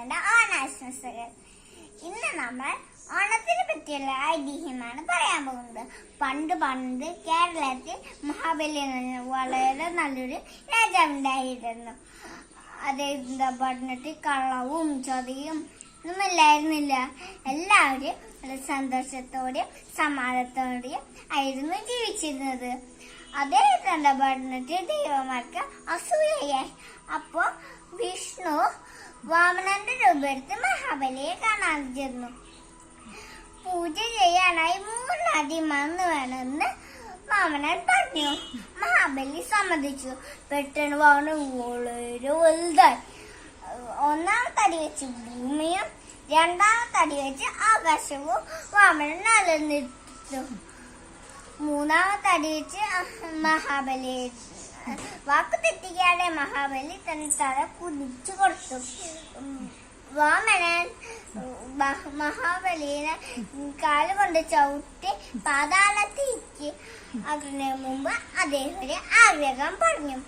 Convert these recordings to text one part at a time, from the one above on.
വാമനന്റെ ഓണാശംസകൾ. ഇന്ന് നമ്മൾ ഓണത്തിനെ പറ്റിയുള്ള ഐതിഹ്യമാണ് പറയാൻ പോകുന്നത്. പണ്ട് കേരളത്തിൽ മഹാബലി വളരെ നല്ലൊരു രാജാവുണ്ടായിരുന്നു. അദ്ദേഹത്തിന്റെ ഭരണത്തിൽ കള്ളവും ചതിയും ഒന്നുമില്ലായിരുന്നില്ല. എല്ലാവരും സന്തോഷത്തോടെയും സമാധാനത്തോടെയും ആയിരുന്നു ജീവിച്ചിരുന്നത്. അദ്ദേഹത്തിന്റെ ഭരണത്തിൽ ദൈവമാർക്ക് അസൂയയായി. അപ്പോ വിഷ്ണു വാമനന്റെ രൂപമെടുത്ത് മഹാബലിയെ കാണാൻ ചെന്നു. പൂജ ചെയ്യാനായി 3 അടി മണ്ണ് വേണമെന്ന് വാമനൻ പറഞ്ഞു. മഹാബലി സമ്മതിച്ചു. പെട്ടെന്ന് വാമനൻ വളരെ വലുതായി. 1ാമത്തെ അടി വെച്ച് ഭൂമിയും 2ാമത്തെ അടി വെച്ച് ആകാശവും വാമനൻ നിലനിർത്തുന്നു. 3ാമത്തെ അടി വെച്ച് മഹാബലി വാക്ക് തെറ്റിക്കാതെ മഹാബലി തന്റെ തല കുതിച്ചു കൊടുത്തു. വാമനൻ മഹാബലിനെ കാലുകൊണ്ട് ചവിട്ടി പാതാളത്തിക്ക്. അതിനു മുമ്പ് അദ്ദേഹം ഒരു ആഗ്രഹം പറഞ്ഞു.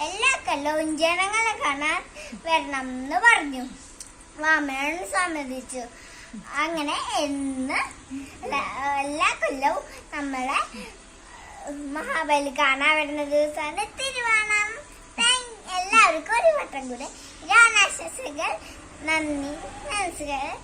എല്ലാ കൊല്ലവും ജനങ്ങളെ കാണാൻ വരണം എന്ന് പറഞ്ഞു. വാമനൻ സമ്മതിച്ചു. അങ്ങനെ എല്ലാ കൊല്ലവും നമ്മളെ മഹാബലി കാണാൻ വരുന്ന ദിവസമാണ് തിരുവോണം. എല്ലാവർക്കും ഒരു വട്ടം കൂടെ ഓണാശംസകൾ. നന്ദി, നമസ്കാരം.